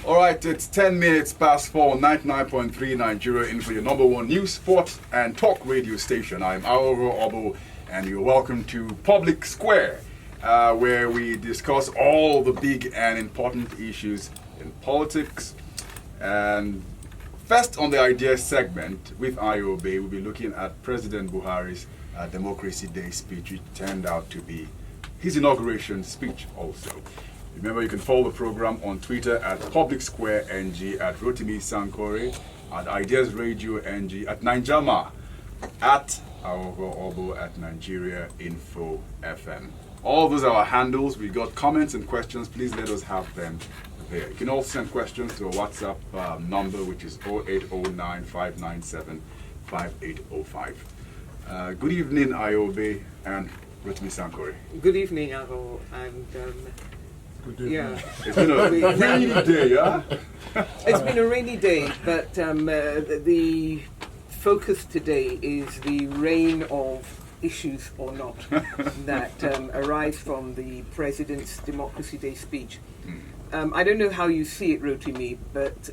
All right, it's 10 minutes past 4, 99.3 Nigeria in for your number one news, sport and talk radio station. I'm Aoro Obo, and you're welcome to Public Square, where we discuss all the big and important issues in politics. And first on the idea segment with IOB, we'll be looking at President Buhari's Democracy Day speech, which turned out to be his inauguration speech also. Remember, you can follow the program on Twitter at Public Square NG, at Rotimi Sankore, at Ideas Radio NG, at Ninjama, at Aogo Obo, at Nigeria Info FM. All those are our handles. We got comments and questions. Please let us have them there. You can also send questions to a WhatsApp number, which is 0809 597 5805. Good evening, IOB and Rotimi Sankore. Good evening, Aro, and yeah. It's been a rainy day, yeah? It's been a rainy day, but the focus today is the reign of issues or not that arise from the President's Democracy Day speech. I don't know how you see it, Rotimi, but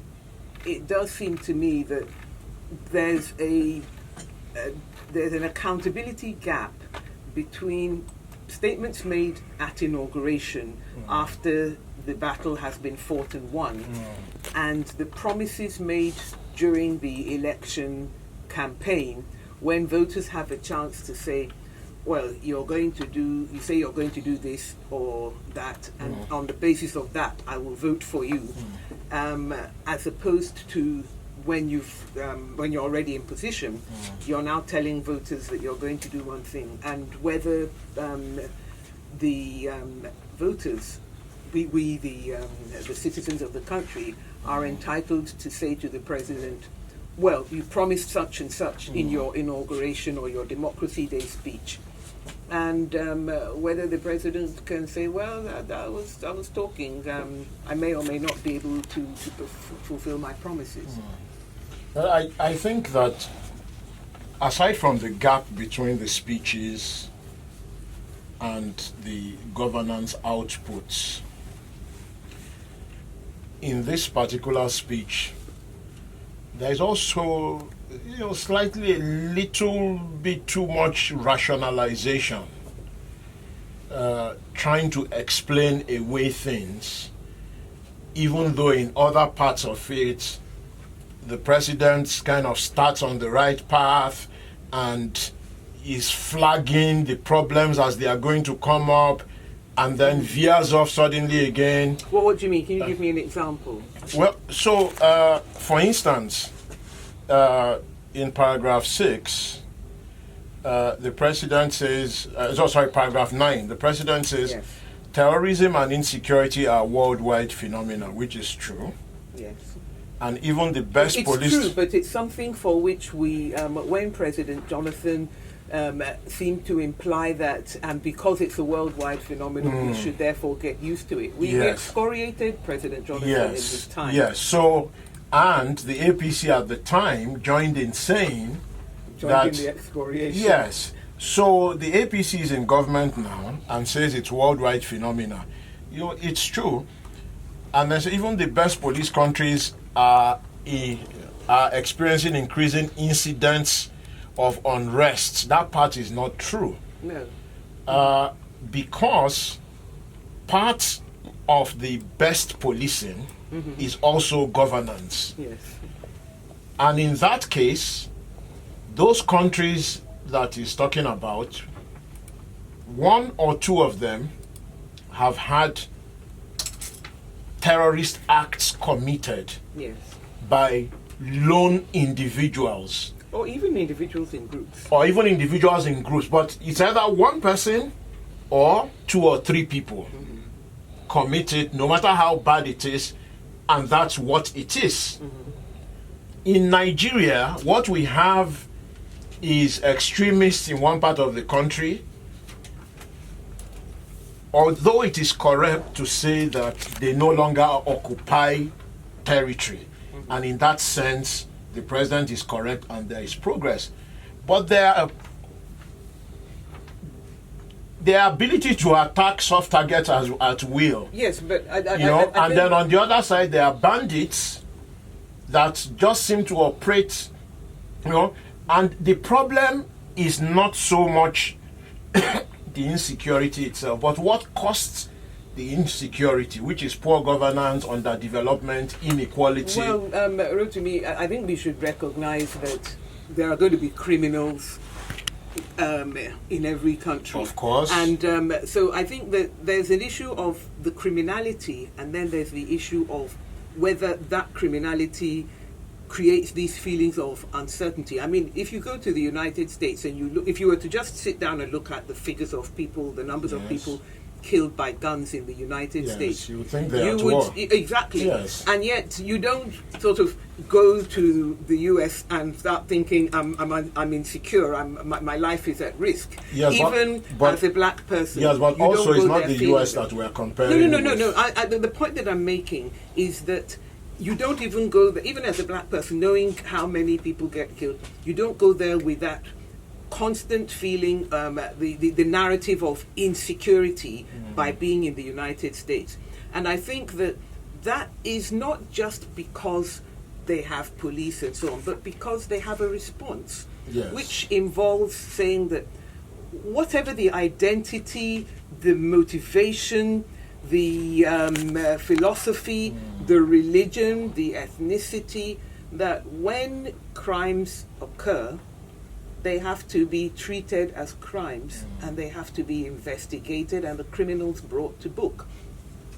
it does seem to me that there's an accountability gap between statements made at inauguration after the battle has been fought and won and the promises made during the election campaign when voters have a chance to say, well, you say you're going to do this or that, and on the basis of that I will vote for you, as opposed to when you're already in position, you're now telling voters that you're going to do one thing, and whether the voters, the citizens of the country, are entitled to say to the president, well, you promised such and such in your inauguration or your Democracy Day speech, and whether the president can say, well, I was talking, I may or may not be able to fulfill my promises. Well, I think that aside from the gap between the speeches and the governance outputs, in this particular speech, there is also, slightly a little bit too much rationalization, trying to explain away things, even though in other parts of it, the president kind of starts on the right path and is flagging the problems as they are going to come up and then veers off suddenly again. Well, what do you mean? Can you give me an example? Well, so, for instance, in paragraph 6, the president says, paragraph 9, the president says, yes, terrorism and insecurity are worldwide phenomena, which is true. Yes. And even the best police... It's true, but it's something for which we, when President Jonathan seemed to imply that, and because it's a worldwide phenomenon, we should therefore get used to it. We excoriated President Jonathan in his time. Yes, so, and the APC at the time joined in saying in the excoriation. Yes, so the APC is in government now and says it's worldwide phenomena. It's true. And there's even the best police countries are experiencing increasing incidents of unrest. That part is not true. No. Because part of the best policing is also governance. Yes. And in that case, those countries that he's talking about, one or two of them have had terrorist acts committed by lone individuals. Or even individuals in groups. But it's either one person or two or three people committed, no matter how bad it is, and that's what it is. In Nigeria, what we have is extremists in one part of the country, although it is correct to say that they no longer occupy territory. And in that sense, the president is correct and there is progress. But their ability to attack soft targets at will. Yes, but And then on the other side, there are bandits that just seem to operate, and the problem is not so much the insecurity itself, but what costs the insecurity, which is poor governance, underdevelopment, inequality. Well, Rotimi, I think we should recognize that there are going to be criminals in every country. Of course. And so I think that there's an issue of the criminality, and then there's the issue of whether that criminality creates these feelings of uncertainty. I mean, if you go to the United States and you look, if you were to just sit down and look at the figures of people, the numbers of people killed by guns in the United States, you would think they're at war. Exactly. Yes. And yet you don't sort of go to the US and start thinking I'm insecure, my life is at risk. Yes, even but as a black person. Yes, but you also don't it's go not there the feeling US that. that we're comparing. No. The point that I'm making is that you don't even go there, even as a black person, knowing how many people get killed, you don't go there with that constant feeling, the narrative of insecurity by being in the United States. And I think that is not just because they have police and so on, but because they have a response, which involves saying that whatever the identity, the motivation, the philosophy, the religion, the ethnicity, that when crimes occur, they have to be treated as crimes and they have to be investigated and the criminals brought to book.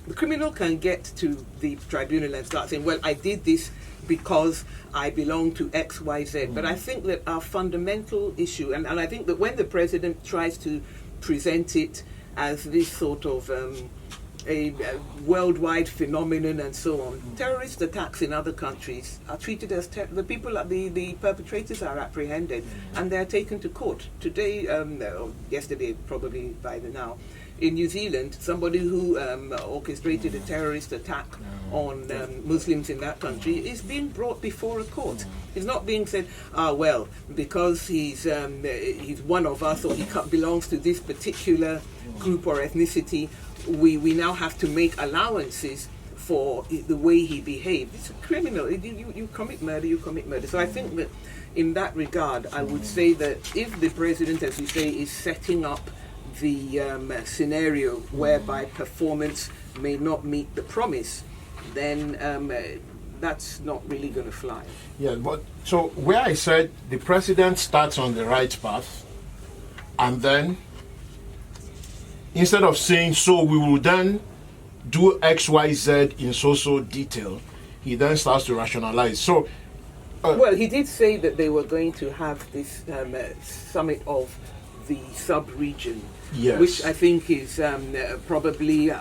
The criminal can get to the tribunal and start saying, well, I did this because I belong to X, Y, Z. But I think that our fundamental issue, and I think that when the president tries to present it as this sort of a worldwide phenomenon and so on, terrorist attacks in other countries are treated as the perpetrators are apprehended and they're taken to court. Today, or yesterday probably by now, in New Zealand, somebody who orchestrated a terrorist attack on Muslims in that country is being brought before a court. It's not being said, well, because he's one of us or he belongs to this particular group or ethnicity, we now have to make allowances for the way he behaved. It's a criminal. You commit murder, you commit murder. So I think that in that regard, I would say that if the president, as you say, is setting up the scenario whereby performance may not meet the promise, then that's not really going to fly. Yeah, but so where I said the president starts on the right path, and then instead of saying, so we will then do X, Y, Z in so detail, he then starts to rationalize. So, well, he did say that they were going to have this summit of the sub-region, which I think is probably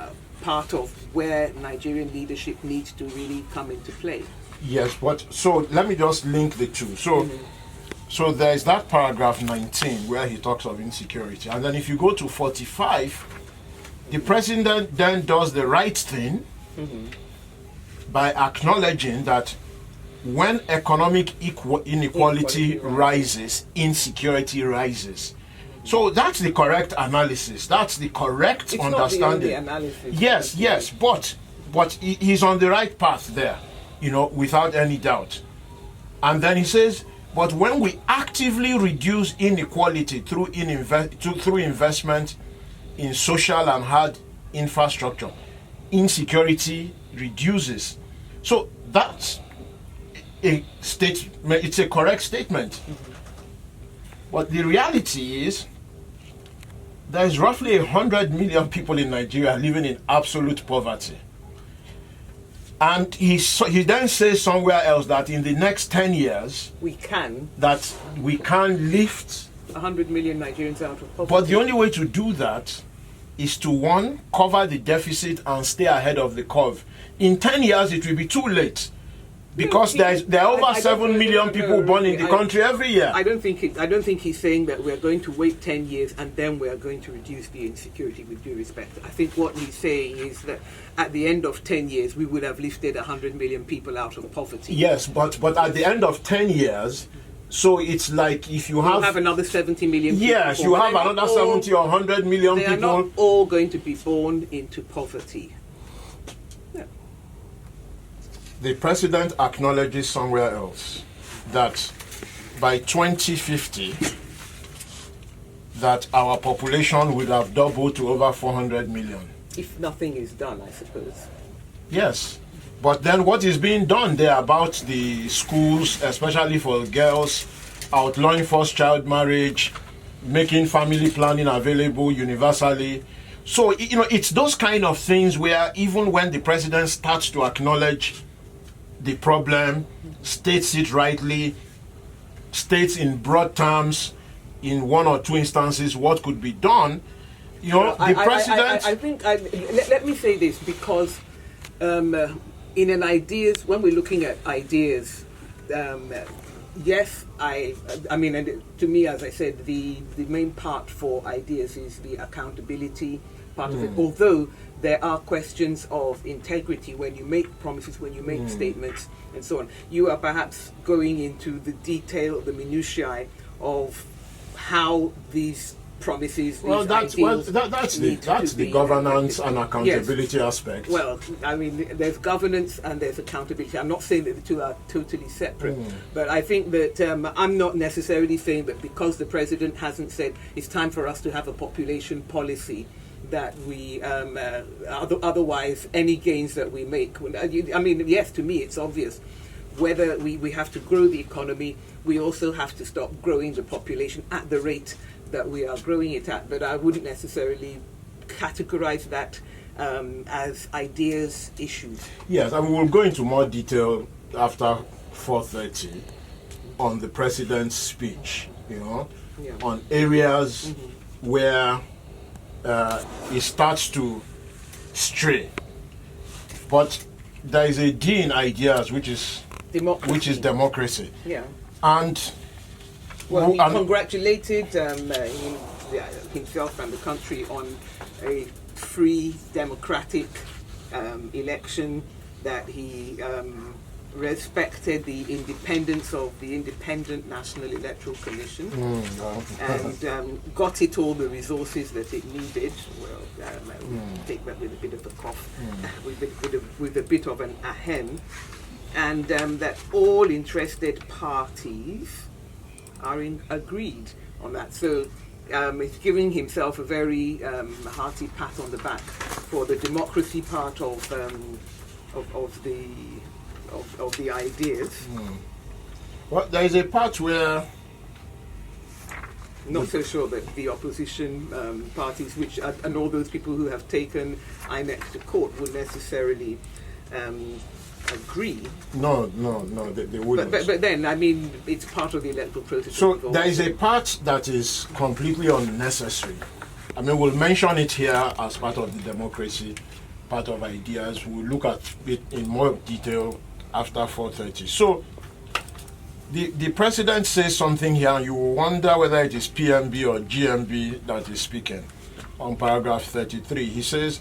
part of where Nigerian leadership needs to really come into play. Yes, but so let me just link the two. So, so there's that paragraph 19 where he talks of insecurity, and then if you go to 45, the president then does the right thing by acknowledging that when economic inequality rises, insecurity rises. So that's the correct analysis. That's the correct understanding. Not the only analysis. Yes, but he's on the right path there, without any doubt. And then he says, but when we actively reduce inequality through investment in social and hard infrastructure, insecurity reduces. So that's a statement. It's a correct statement. But the reality is, there's roughly 100 million people in Nigeria living in absolute poverty. And he then says somewhere else that in the next 10 years, we can lift 100 million Nigerians out of poverty. But the only way to do that is to, one, cover the deficit and stay ahead of the curve. In 10 years, it will be too late. Because there are over 7 million people born in the country every year. I don't think he's saying that we're going to wait 10 years and then we're going to reduce the insecurity, with due respect. I think what he's saying is that at the end of 10 years, we would have lifted 100 million people out of poverty. Yes, but at the end of 10 years, So it's like if you You have, have another 70 million people. yes, you born. have They're not another all- 70 or 100 million They are people. not all going to be born into poverty. Yeah. The president acknowledges somewhere else that by 2050 that our population will have doubled to over 400 million. If nothing is done, I suppose. Yes, but then what is being done there about the schools, especially for girls, outlawing forced child marriage, making family planning available universally. So, it's those kind of things where even when the president starts to acknowledge the problem, states it rightly, states in broad terms, in one or two instances, what could be done, the president... I think, let me say this, because in an ideas, when we're looking at ideas, yes, I mean, and to me, as I said, the main part for ideas is the accountability part of it. Although there are questions of integrity when you make promises, when you make statements, and so on. You are perhaps going into the detail, the minutiae of how these promises, that's the governance and accountability aspect. Well, I mean, there's governance and there's accountability. I'm not saying that the two are totally separate, but I think that I'm not necessarily saying that because the president hasn't said it's time for us to have a population policy, that we otherwise any gains that we make. I mean, yes, to me it's obvious. Whether we have to grow the economy, we also have to stop growing the population at the rate that we are growing it at. But I wouldn't necessarily categorize that as ideas issues. Yes, and we'll go into more detail after 4:30 on the president's speech, on areas where it starts to stray. But there is a D in ideas, which is democracy. Yeah. And well, he congratulated himself and the country on a free, democratic election, that he respected the independence of the Independent National Electoral Commission, and got it all the resources that it needed. Well, take that with a bit of a cough, with a bit of an ahem, and that all interested parties are agreed on that. So he's giving himself a very hearty pat on the back for the democracy part of the ideas. Well, there is a part where not so sure that the opposition parties, and all those people who have taken INEC to court, would necessarily agree. No, they wouldn't. But then, I mean, it's part of the electoral process. So there is a part that is completely unnecessary. I mean, we'll mention it here as part of the democracy, part of ideas. We'll look at it in more detail after 4:30. So the president says something here, and you will wonder whether it is PMB or GMB that is speaking. On paragraph 33, he says,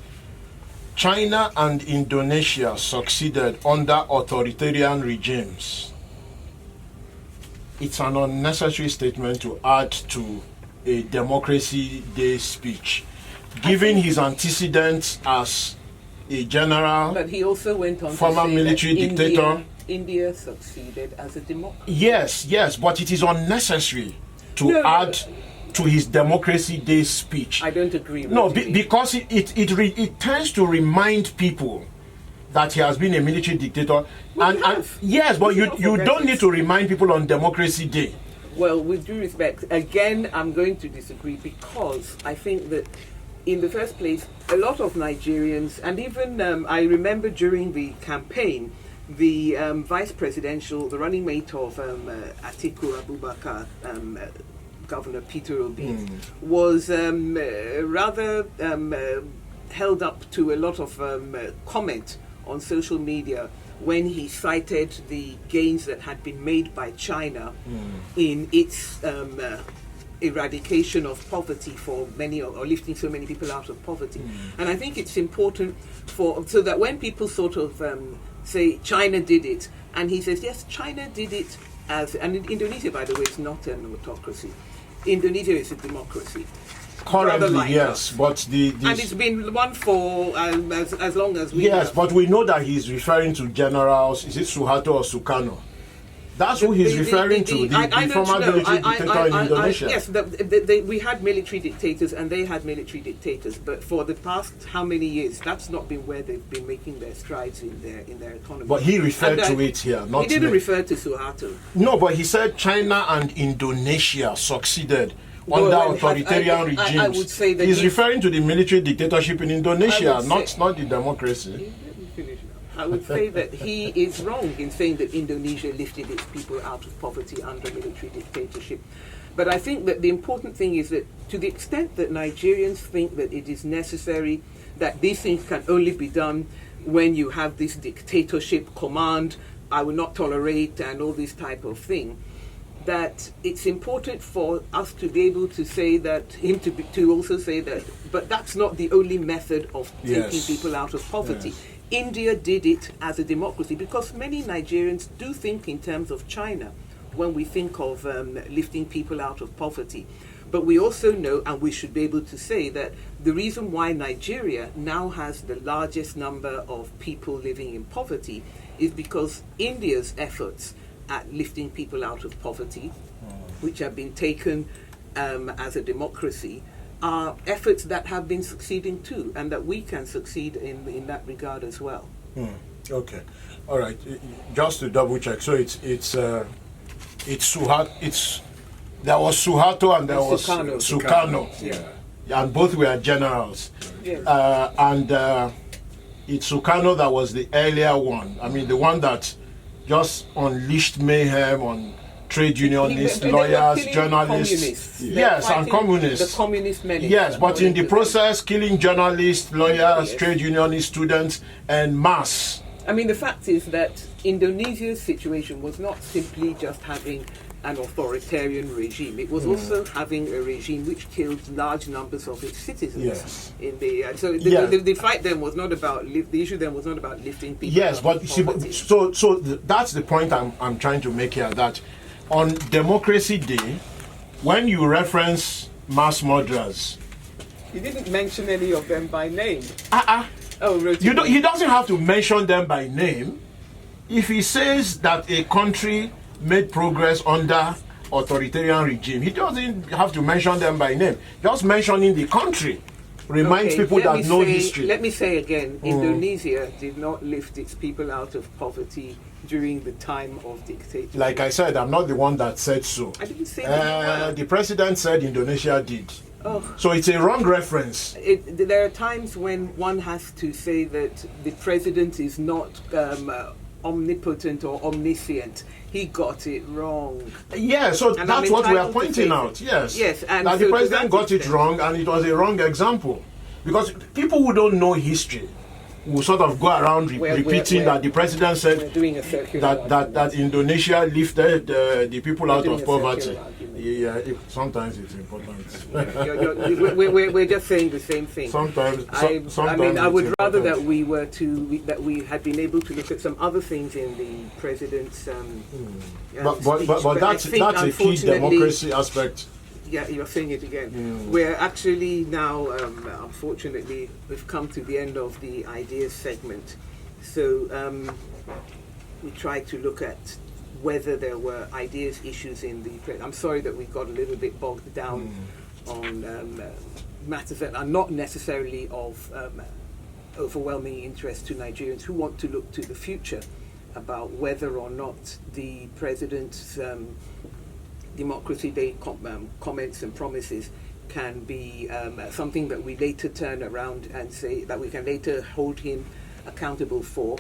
China and Indonesia succeeded under authoritarian regimes. It's an unnecessary statement to add to a Democracy Day speech, given his antecedents as a general, but he also went on former to say military that dictator. India succeeded as a democracy. Yes, but it is unnecessary to add to his Democracy Day speech. I don't agree with you. Because it tends to remind people that he has been a military dictator. Yes, but you don't need to remind people on Democracy Day. Well, with due respect, again, I'm going to disagree, because I think that in the first place, a lot of Nigerians, and even I remember during the campaign, the vice presidential, the running mate of Atiku Abubakar, Governor Peter Obi, was rather held up to a lot of comment on social media when he cited the gains that had been made by China in its eradication of poverty for many, or lifting so many people out of poverty. And I think it's important so that when people sort of say China did it, and he says, yes, China did it and Indonesia, by the way, is not an autocracy. Indonesia is a democracy. Currently, like yes, us. but And it's been one for as long as we yes, have. but we know that he's referring to generals. Is it Suharto or Sukarno? That's who he's referring to. The former military dictator in Indonesia. Yes, we had military dictators and they had military dictators, but for the past how many years, that's not been where they've been making their strides in their economy. But he referred to it here, not he didn't me. refer to Suharto. No, but he said China and Indonesia succeeded under Well, authoritarian regimes. I would say that he's referring to the military dictatorship in Indonesia, not the democracy. Let me finish now. I would say that he is wrong in saying that Indonesia lifted its people out of poverty under military dictatorship. But I think that the important thing is that to the extent that Nigerians think that it is necessary, that these things can only be done when you have this dictatorship command, I will not tolerate, and all this type of thing, that it's important for us to be able to say that, to also say that, but that's not the only method of taking people out of poverty. Yes. India did it as a democracy because many Nigerians do think in terms of China when we think of lifting people out of poverty. But we also know, and we should be able to say, that the reason why Nigeria now has the largest number of people living in poverty is because India's efforts at lifting people out of poverty, which have been taken as a democracy, are efforts that have been succeeding too, and that we can succeed in that regard as well. Okay, all right. Just to double check, so it's Suharto. There was Suharto and there was Sukarno. Yeah. And both were generals. Yes. It's Sukarno that was the earlier one. I mean, the one that just unleashed mayhem on trade unionists, They were lawyers, killing journalists. communists. They were Yes, and fighting communists. The communist menace. Yes, but in the Yes. process, killing journalists, lawyers, Yes. trade unionists, students, and mass. I mean, the fact is that Indonesia's situation was not simply just having an authoritarian regime. It was also having a regime which killed large numbers of its citizens. Yes. In the the fight then was not about the issue then was not about lifting people. Yes, out but of you see, poverty. that's the point I'm trying to make here. That on Democracy Day, when you reference mass murderers, He didn't mention any of them by name. Oh, Rotimi. he doesn't have to mention them by name. If he says that a country made progress under authoritarian regime, he doesn't have to mention them by name. Just mentioning the country reminds Okay, people that know history. Let me say again, Indonesia did not lift its people out of poverty during the time of dictatorship. Like I said, I'm not the one that said so. I didn't say that. The president said Indonesia did. Oh. So it's a wrong reference. There are times when one has to say that the president is not omnipotent or omniscient. He got it wrong. Yeah, so And that's I'm what we are entitled to pointing say out. so. Yes. Yes, and that so the to president that got it extent- wrong, and it was a wrong example. Because people who don't know history will sort of go around repeating that the president We're said doing a circular that Indonesia lifted the people out doing of a poverty. circular argument. Yeah, sometimes it's important. We're just saying the same thing. Sometimes I mean, I would it's rather important. that we had been able to look at some other things in the president's. But speech, that's I think, a key unfortunately, democracy aspect. Yeah, you're saying it again. We're actually now, unfortunately, we've come to the end of the ideas segment. So we tried to look at whether there were ideas, issues in the. I'm sorry that we got a little bit bogged down on matters that are not necessarily of overwhelming interest to Nigerians who want to look to the future about whether or not the president's Democracy Day comments and promises can be something that we later turn around and say that we can later hold him accountable for.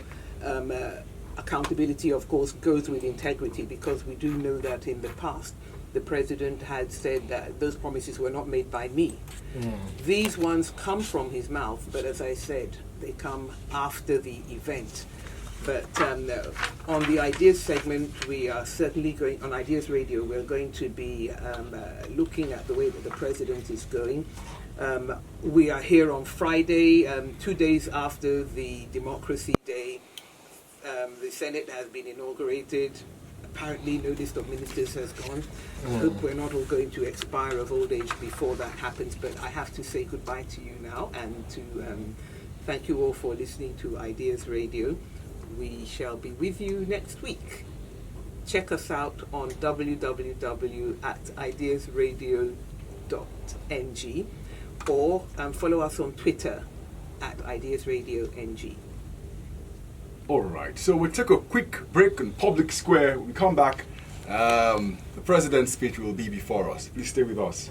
Accountability, of course, goes with integrity, because we do know that in the past the president had said that those promises were not made by me. These ones come from his mouth, but as I said, they come after the event. But on the Ideas segment, we are certainly going, on Ideas Radio, we're going to be looking at the way that the president is going. We are here on Friday, 2 days after the Democracy Day. The Senate has been inaugurated. apparently noticed of ministers has gone. I hope we're not all going to expire of old age before that happens, but I have to say goodbye to you now and to thank you all for listening to Ideas Radio. We shall be with you next week. Check us out on www.ideasradio.ng or follow us on Twitter at IdeasRadioNG. All right, so we'll take a quick break in Public Square. When we come back, the president's speech will be before us. Please stay with us.